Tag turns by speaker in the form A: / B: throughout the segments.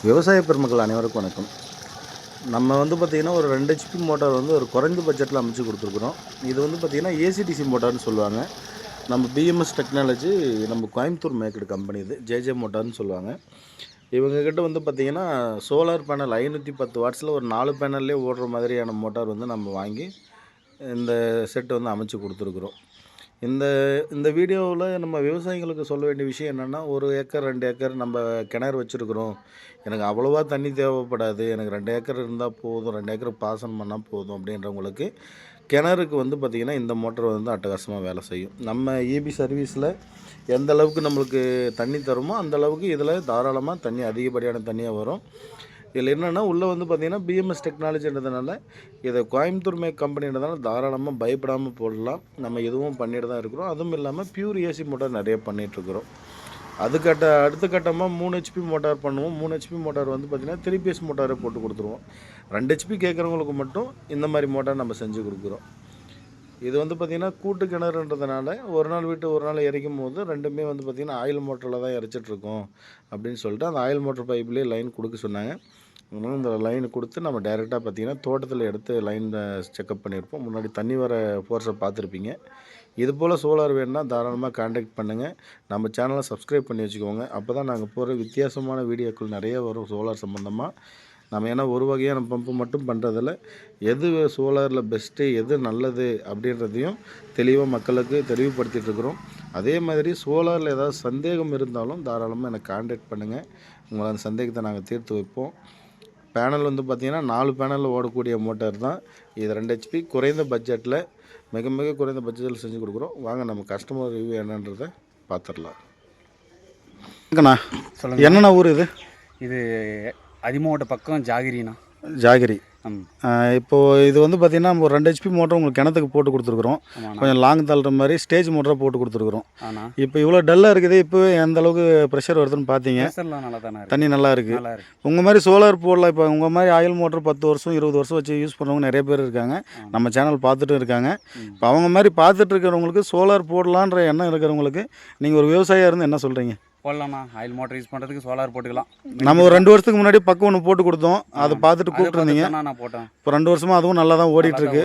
A: விவசாய பெருமக்கள் அனைவருக்கும் வணக்கம். நம்ம பார்த்திங்கன்னா ஒரு 2 ஹெச்பி மோட்டார் ஒரு குறைந்த பட்ஜெட்டில் அமைச்சு கொடுத்துருக்குறோம். இது பார்த்திங்கன்னா ஏசிடிசி மோட்டார்னு சொல்லுவாங்க. நம்ம பிஎம்எஸ் டெக்னாலஜி நம்ம கோயம்புத்தூர் மேக்கடு கம்பெனி இது ஜேஜே மோட்டார்னு சொல்லுவாங்க. இவங்கக்கிட்ட பார்த்திங்கன்னா சோலார் பேனல் 510 வாட்ஸில் ஒரு 4 பேனல்லே ஓடுற மாதிரியான மோட்டார் நம்ம வாங்கி இந்த செட்டு அமைச்சு கொடுத்துருக்குறோம். இந்த இந்த வீடியோவில் நம்ம விவசாயிகளுக்கு சொல்ல வேண்டிய விஷயம் என்னென்னா, 1 ஏக்கர் 2 ஏக்கர் நம்ம கிணறு வச்சுருக்குறோம், எனக்கு அவ்வளோவா தண்ணி தேவைப்படாது, எனக்கு 2 ஏக்கர் இருந்தால் போதும், 2 ஏக்கர் பாசனம் பண்ணால் போதும் அப்படின்றவங்களுக்கு கிணறுக்கு பார்த்திங்கன்னா இந்த மோட்டர் அட்டகாசமாக வேலை செய்யும். நம்ம இபி சர்வீஸில் எந்த அளவுக்கு நம்மளுக்கு தண்ணி தருமோ அந்த அளவுக்கு இதில் தாராளமாக தண்ணி அதிகப்படியான தண்ணியாக வரும். இதில் என்னென்னா உள்ளே பார்த்திங்கன்னா பிஎம்எஸ் டெக்னாலஜின்றதுனால இதை கோயம்புத்தூர் மேக் கம்பெனின்றதுனால தாராளமாக பயப்படாமல் போடலாம். நம்ம எதுவும் பண்ணிட்டு தான் இருக்கிறோம். அதுவும் இல்லாமல் பியூர் ஏசி மோட்டார் நிறைய பண்ணிகிட்ருக்குறோம். அடுத்த கட்டமாக 3 ஹெச்பி மோட்டார் பண்ணுவோம். 3 ஹெச்பி மோட்டார் பார்த்திங்கன்னா 3 பேஸ் மோட்டாரை போட்டு கொடுத்துருவோம். 2 ஹெச்பி கேட்குறவங்களுக்கு மட்டும் இந்த மாதிரி மோட்டார் நம்ம செஞ்சு கொடுக்குறோம். இது பார்த்திங்கன்னா கூட்டு கிணறுன்றதுனால ஒரு நாள் விட்டு ஒரு நாள் இறைக்கும் போது ரெண்டுமே பார்த்திங்கன்னா ஆயில் மோட்டரில் தான் இறைச்சிட்ருக்கோம் அப்படின்னு சொல்லிட்டு அந்த ஆயில் மோட்டர் பைப்லேயே லைன் கொடுக்க சொன்னாங்க. அதனால் இந்த லைனை கொடுத்து நம்ம டைரெக்டாக பார்த்திங்கன்னா தோட்டத்தில் எடுத்து லைனை செக்கப் பண்ணியிருப்போம். முன்னாடி தண்ணி வர ஃபோர்ஸை பார்த்துருப்பீங்க. இது போல் சோலார் வேணுன்னா தாராளமாக கான்டாக்ட் பண்ணுங்கள். நம்ம சேனலை சப்ஸ்கிரைப் பண்ணி வச்சுக்கோங்க. அப்போ தான் நாங்கள் போகிற வித்தியாசமான வீடியோக்கள் நிறைய வரும் சோலார் சம்மந்தமாக. நம்ம ஏன்னா ஒரு வகையான பம்பு மட்டும் பண்ணுறதில்ல, எது சோலாரில் பெஸ்ட்டு எது நல்லது அப்படின்றதையும் தெளிவாக மக்களுக்கு தெளிவுபடுத்திகிட்ருக்குறோம். அதே மாதிரி சோலாரில் ஏதாவது சந்தேகம் இருந்தாலும் தாராளமாக எனக்கு கான்டாக்ட் பண்ணுங்கள். உங்களை அந்த சந்தேகத்தை நாங்கள் தீர்த்து வைப்போம். பேனல் பார்த்திங்கன்னா 4 பேனலில் ஓடக்கூடிய மோட்டார் தான் இது. 2 ஹெச்பி குறைந்த பட்ஜெட்டில் மிக மிக குறைந்த பட்ஜெட்டில் செஞ்சு கொடுக்குறோம். வாங்க நம்ம கஸ்டமர் ரிவ்யூ என்னன்றதை பார்த்துடலாம். சொல்லுங்கள், என்னென்ன ஊர் இது?
B: இது அதிமாவட்ட பக்கம் ஜாகிரிண்ணா.
A: ஜாகிரி. இப்போது இது பார்த்திங்கன்னா நம்ம ஒரு 2 ஹெச்பி மோட்டர் உங்களுக்கு கிணத்துக்கு போட்டு கொடுத்துருக்குறோம். கொஞ்சம் லாங் தள்ளுற மாதிரி ஸ்டேஜ் மோட்டராக போட்டு கொடுத்துருக்குறோம். இப்போ இவ்வளோ டல்லாக இருக்குது, இப்போ எந்த அளவுக்கு ப்ரெஷர் வருதுன்னு பார்த்தீங்க. தண்ணி நல்லா இருக்குது. உங்கள் மாதிரி சோலார் போடலாம். இப்போ உங்கள் மாதிரி ஆயில் மோட்டர் 10 வருஷம் 20 வருஷம் வச்சு யூஸ் பண்ணுறவங்க நிறைய பேர் இருக்காங்க. நம்ம சேனல் பார்த்துட்டு இருக்காங்க. இப்போ அவங்க மாதிரி பார்த்துட்டு இருக்கிறவங்களுக்கு சோலார் போடலான்ற எண்ணம் இருக்கிறவங்களுக்கு நீங்கள் ஒரு விவசாயியாக இருந்து என்ன சொல்கிறீங்க?
B: போடலாம்ண்ணா. ஆயில் மோட்டர் யூஸ் பண்ணுறதுக்கு சோலார் போட்டுக்கலாம்.
A: நம்ம ஒரு 2 வருஷத்துக்கு முன்னாடி பக்கம் ஒன்று போட்டு கொடுத்தோம். அதை பார்த்துட்டு கூப்பிட்டுருந்தீங்க.
B: நான் போட்டேன்.
A: இப்போ 2 வருஷமாக அதுவும் நல்லா தான் ஓடிட்டுருக்கு.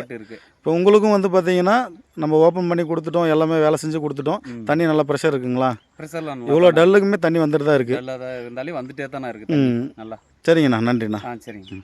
A: இப்போ உங்களுக்கும் பார்த்தீங்கன்னா நம்ம ஓப்பன் பண்ணி கொடுத்துட்டோம், எல்லாமே வேலை செஞ்சு கொடுத்துட்டோம். தண்ணி நல்லா ப்ரெஷர் இருக்குங்களா?
B: ப்ரெஷர்லாம்
A: இவ்வளோ டல்லுக்குமே தண்ணி வந்துட்டு தான் இருக்குது.
B: இருந்தாலும் வந்துட்டே தானே இருக்குது நல்லா.
A: சரிங்கண்ணா, நன்றிண்ணா.
B: சரிங்க.